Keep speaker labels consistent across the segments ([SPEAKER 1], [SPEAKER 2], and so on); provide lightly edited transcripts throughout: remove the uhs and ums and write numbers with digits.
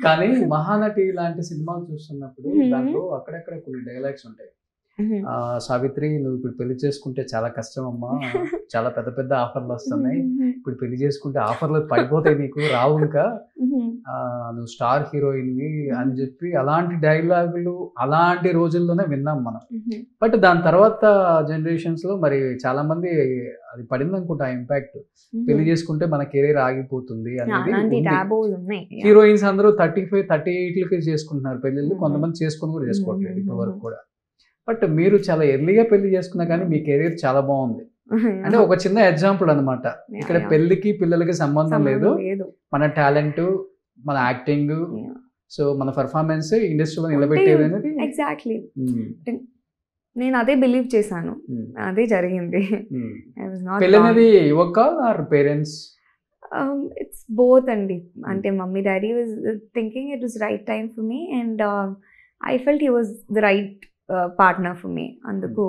[SPEAKER 1] కానీ 'మహానటి' లాంటి సినిమాలు చూస్తున్నప్పుడు దాంట్లో అక్కడక్కడ కొన్ని డైలాగ్స్ ఉంటాయి. సావిత్రి, నువ్వు ఇప్పుడు పెళ్లి చేసుకుంటే చాలా కష్టం అమ్మా, చాలా పెద్ద పెద్ద ఆఫర్లు వస్తున్నాయి, ఇప్పుడు పెళ్లి చేసుకుంటే ఆఫర్లు పడిపోతాయి, నీకు రావు ఇంకా, నువ్వు స్టార్ హీరోయిన్వి అని చెప్పి అలాంటి డైలాగులు అలాంటి రోజుల్లోనే విన్నాం మనం. బట్ దాని తర్వాత జనరేషన్స్ లో మరి చాలా మంది అది పడింది అనుకుంటా ఆ ఇంపాక్ట్, పెళ్లి చేసుకుంటే మన కెరీర్ ఆగిపోతుంది అనేది. హీరోయిన్స్ అందరూ 35, 38 చేసుకుంటున్నారు పెళ్లిళ్ళు, కొంతమంది చేసుకుని కూడా చేసుకోవట్లేదు ఇప్పటి వరకు కూడా. బట్ మీరు చాలా ఎర్లీగా పెళ్లి చేసుకున్నా కానీ మీ కెరీర్ చాలా బాగుంది. అంటే ఒక చిన్న ఎగ్జాంపుల్ అనమాట. ఇక్కడ పెళ్లికి పిల్లలకి సంబంధం లేదు, మన టాలెంట్, మన యాక్టింగ్, సో మన పర్ఫార్మెన్స్ ఇండస్ట్రీలో నిలబెట్టేది అనేది.
[SPEAKER 2] ఎగ్జాక్ట్లీ, నేను అదే బిలీవ్ చేశాను, అదే జరిగింది.
[SPEAKER 1] పెళ్లి అనేది యువక ఆర్ పేరెంట్స్?
[SPEAKER 2] ఇట్స్ బోత్ అండి. అంటే mummy daddy was thinking it was right time for me and I felt he was the right partner for me, అందుకు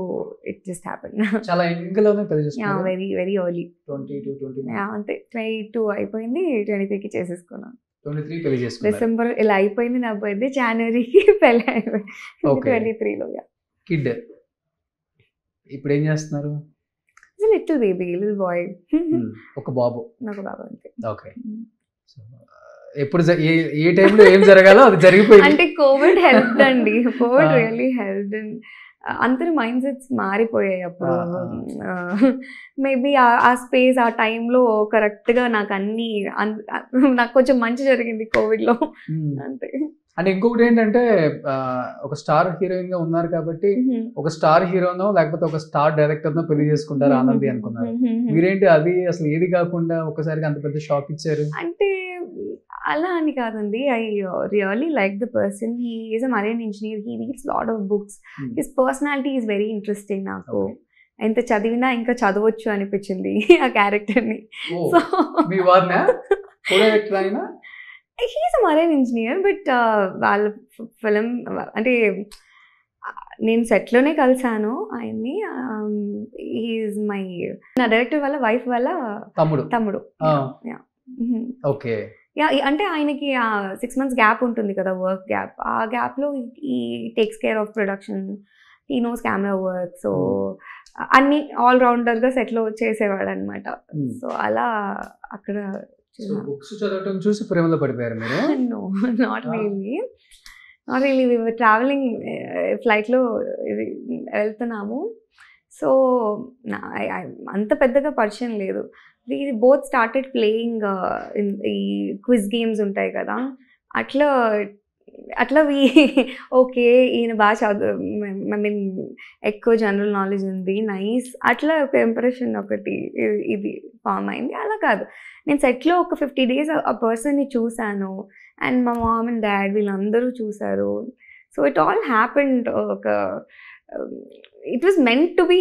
[SPEAKER 2] it just happened.
[SPEAKER 1] చాలా యంగ్ లోనే పెళ్లి చేసుకున్నారు?
[SPEAKER 2] Very very early,
[SPEAKER 1] 22, 21.
[SPEAKER 2] అంటే 22 అయిపోయింది, 23కి చేసేసుకున్నాను.
[SPEAKER 1] 23 పెళ్లి చేసుకున్నారు.
[SPEAKER 2] డిసెంబర్ ఇలా అయిపోయింది నా బర్త్డే, జనవరికి పెళ్లి అయిపోయింది. 23లో.
[SPEAKER 1] కిడ్ ఇప్పుడు ఏం చేస్తున్నారు?
[SPEAKER 2] Little baby, little boy.
[SPEAKER 1] ఒక బాబు?
[SPEAKER 2] నాకు బాబు అంతే.
[SPEAKER 1] ఓకే. ఎప్పుడు ఏ టైంలో ఏం జరగాలో అది జరిగిపోయింది.
[SPEAKER 2] అంటే కోవిడ్ హెల్ప్ అండి, కోవిడ్ రియల్లీ హెల్ప్. అందరి మైండ్ సెట్స్ మారిపోయాయి అప్పుడు. మేబీ ఆ స్పేస్, ఆ టైంలో కరెక్ట్గా నాకు అన్ని, నాకు కొంచెం మంచి జరిగింది కోవిడ్లో అంతే.
[SPEAKER 1] అంటే ఇంకొకటి ఏంటంటే ఒక స్టార్ హీరోయిన్ గా ఉన్నారు కాబట్టి ఒక స్టార్ హీరోనో లేకపోతే ఒక స్టార్ డైరెక్టర్ నో పెళ్లి చేసుకుంటారు ఆనంది అనుకున్నారు. మీరేంటి అది అసలు ఏది కాకుండా ఒకసారిగా అంత పెద్ద షాక్ ఇచ్చారు?
[SPEAKER 2] అంటే అలా అని కాదండి, I really like the person. He is a marine engineer, he reads lot of books, his personality is very interesting. నాకు ఎంత చదివినా ఇంకా చదవచ్చు అనిపించింది ఆ క్యారెక్టర్ని. So he's a marine engineer, but వాళ్ళ ఫిలిం అంటే నేను సెట్లోనే కలిసాను ఆయన్ని. హీఈస్ మై, నా డైరెక్టర్ వాళ్ళ వైఫ్ వాళ్ళ తమ్ముడు.
[SPEAKER 1] ఓకే.
[SPEAKER 2] అంటే ఆయనకి 6 months గ్యాప్ ఉంటుంది కదా, వర్క్ గ్యాప్. ఆ గ్యాప్లో ఈ టేక్స్ కేర్ ఆఫ్ ప్రొడక్షన్, ఈ నోస్ కెమెరా వర్క్, సో అన్ని ఆల్రౌండర్గా సెట్లో చేసేవాడు అనమాట. సో అలా అక్కడ
[SPEAKER 1] బుక్స్ చదవటం చూసి ప్రేమలో పడిపోయారు మీరు?
[SPEAKER 2] No, not really. We were travelling, ఫ్లైట్లో వెళ్తున్నాము. సో అంత పెద్దగా పరిచయం లేదు. we both started playing ఈ క్విజ్ గేమ్స్ ఉంటాయి కదా, అట్లా ఓకే ఈయన బాగా చదువు, ఐ మీన్ ఎక్కువ జనరల్ నాలెడ్జ్ ఉంది, నైస్, అట్లా ఒక ఇంప్రెషన్ ఒకటి ఇది ఫామ్ అయింది. అలా కాదు, నేను సెట్లో ఒక 50 days ఆ పర్సన్ని చూశాను, అండ్ మా మామ్ అండ్ డాడ్ వీళ్ళందరూ చూశారు. So it all happened, it was meant to be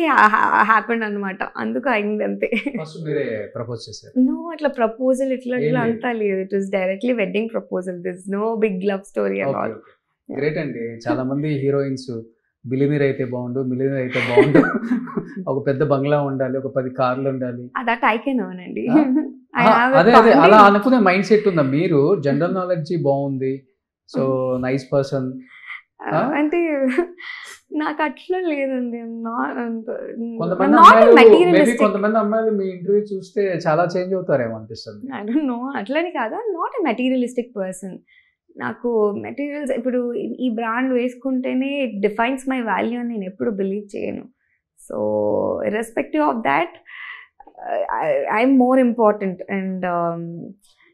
[SPEAKER 2] happened అనమాట. అందుకు అయింది అంతే. నో, అట్లా ప్రపోజల్ ఇట్లా అంతా లేదు. It was directly wedding proposal. This no big love story at all.
[SPEAKER 1] Great అండి. చాలా మంది హీరోయిన్స్ బిలినీర్ అయితే బాగుండు, మిలినీర్ అయితే బాగుండు, ఒక పెద్ద బంగ్లా ఉండాలి, ఒక 10 కార్లు ఉండాలి,
[SPEAKER 2] దట్ ఐ కెన్ ఎర్న్ అండి.
[SPEAKER 1] అదే అలా అనుకునే మైండ్ సెట్ ఉందా? మీరు జనరల్ నాలెడ్జ్ బాగుంది, సో నైస్ పర్సన్
[SPEAKER 2] అంటే నాకు అట్లా లేదండి.
[SPEAKER 1] కొంతమంది అమ్మాయిలు మీ ఇంటర్వ్యూ చూస్తే చాలా చేంజ్ అవుతారేమో అనిపిస్తుంది.
[SPEAKER 2] ఐ డోంట్ నో, అట్లని కాదు. Not a materialistic person. నాకు మెటీరియల్స్, ఇప్పుడు ఈ బ్రాండ్ వేసుకుంటేనే ఇట్ డిఫైన్స్ మై వాల్యూ అని నేను ఎప్పుడు బిలీవ్ చేయను. So irrespective of that I'm more important, and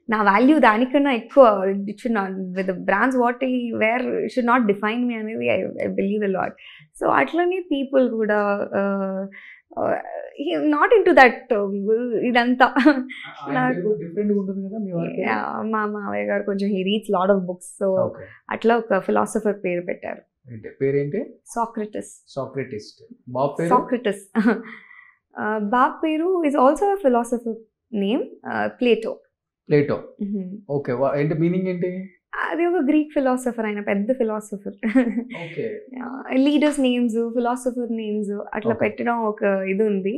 [SPEAKER 2] నా వాల్యూ దానికన్నా ఎక్కువ. It should not, with the brands what I wear should not define me అనేది I believe a lot. So అట్లనే people కూడా నాట్ ఇన్ టు దట్ ఇదంతా. మా మావయ్య గారు కొంచెం he reads lot of books, so అట్లా ఒక ఫిలాసఫర్ పేరు పెట్టారు.
[SPEAKER 1] పేరేంటి?
[SPEAKER 2] సాక్రటిస్. బాబ్ పేరు is also a philosopher name, Plato.
[SPEAKER 1] Okay. ఏంటి మీనింగ్ ఏంటి?
[SPEAKER 2] అది ఒక గ్రీక్ ఫిలాసఫర్, ఆయన పెద్ద philosopher. Leaders names, philosopher names అట్లా పెట్టడం ఒక ఇది ఉంది.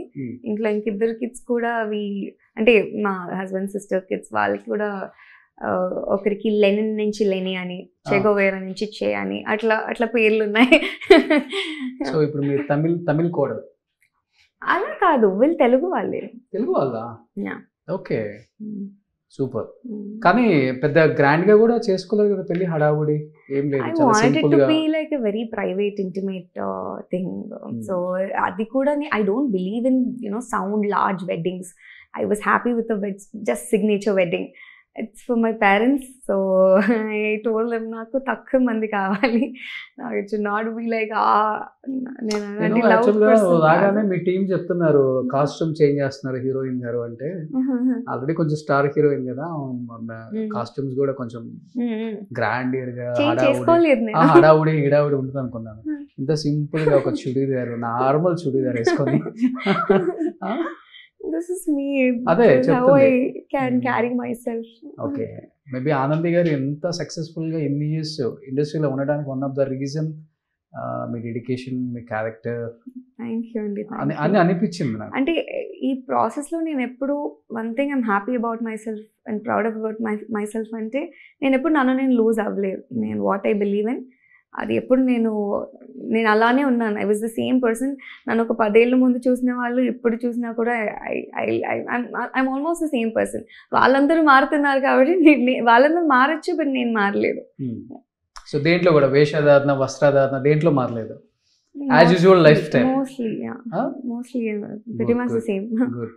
[SPEAKER 2] ఇంట్లో ఇంకిద్దరు కిడ్స్ కూడా అవి, అంటే మా హస్బెండ్ సిస్టర్ కిడ్స్ వాళ్ళకి కూడా ఒకరికి లెనిన్ నుంచి లెని అని, చెగోవేరా నుంచి చే అని, అట్లా అట్లా పేర్లు ఉన్నాయి.
[SPEAKER 1] సో ఇప్పుడు మీరు తమిళ్ కోడలు?
[SPEAKER 2] అలా కాదు, వీళ్ళు తెలుగు వాళ్ళే.
[SPEAKER 1] తెలుగు వాళ్ళ?
[SPEAKER 2] Yeah.
[SPEAKER 1] Okay, super. కానీ పెద్ద గ్రాండ్ గా కూడా చేసుకోలేదు కదా పెళ్లి, హడావుడి ఏం లేదు,
[SPEAKER 2] I
[SPEAKER 1] చాలా
[SPEAKER 2] wanted it
[SPEAKER 1] సింపుల్
[SPEAKER 2] to
[SPEAKER 1] గా.
[SPEAKER 2] be like a very private, intimate thing. So అది కూడా I don't believe in sound large weddings. I was happy with the just signature wedding. It's for my parents, so I told them నాకు తక్కువ మంది కావాలి. It should not be like
[SPEAKER 1] నేను యాక్చువల్గా రాగానే మీ team చెప్తున్నారు కాస్ట్యూమ్ చేంజ్ చేస్తున్నారు heroine గారు అంటే, ఆల్రెడీ కొంచెం స్టార్ హీరోయిన్ కదా, కాస్ట్యూమ్స్ కూడా కొంచెం గ్రాండ్ గా హడావుడి గిడావుడి ఉంటుంది అనుకున్నాను. ఇంత సింపుల్ గా ఒక చుడీదార్, నార్మల్ చుడీదార్ వేసుకొని
[SPEAKER 2] this is me.
[SPEAKER 1] అదే
[SPEAKER 2] how I can carry myself.
[SPEAKER 1] Okay, maybe Anandi గారు ఎంత సక్సెస్ఫుల్ గా ఇన్ని ఇయర్స్ ఇండస్ట్రీలో ఉండడానికి one of the reason me dedication, me character
[SPEAKER 2] thank you అండి
[SPEAKER 1] అని అనిపించింది నాకు.
[SPEAKER 2] అంటే ఈ ప్రాసెస్లో నేను ఎప్పుడు one thing I'm happy about my self and proud about my self అంటే నేను ఎప్పుడు నన్ను నేను లూజ్ అవ్వలేదు. నేను వాట్ ఐ బిలీవ్ ఇన్ అది ఎప్పుడు నేను అలానే ఉన్నాను. I was the same person. నన్ను ఒక 10 ఏళ్ళ ముందు చూసిన వాళ్ళు ఇప్పుడు చూసినా కూడా I'm almost the same person. వాళ్ళందరూ మారుతున్నారు కాబట్టి వాళ్ళందరూ మారచ్చు, బట్ నేను మారలేదు.
[SPEAKER 1] సో దేంట్లో కూడా వేషధారణ, వస్త్రధారణ దేంట్లో మారలేదు, as usual life style
[SPEAKER 2] mostly pretty much the same.
[SPEAKER 1] Good.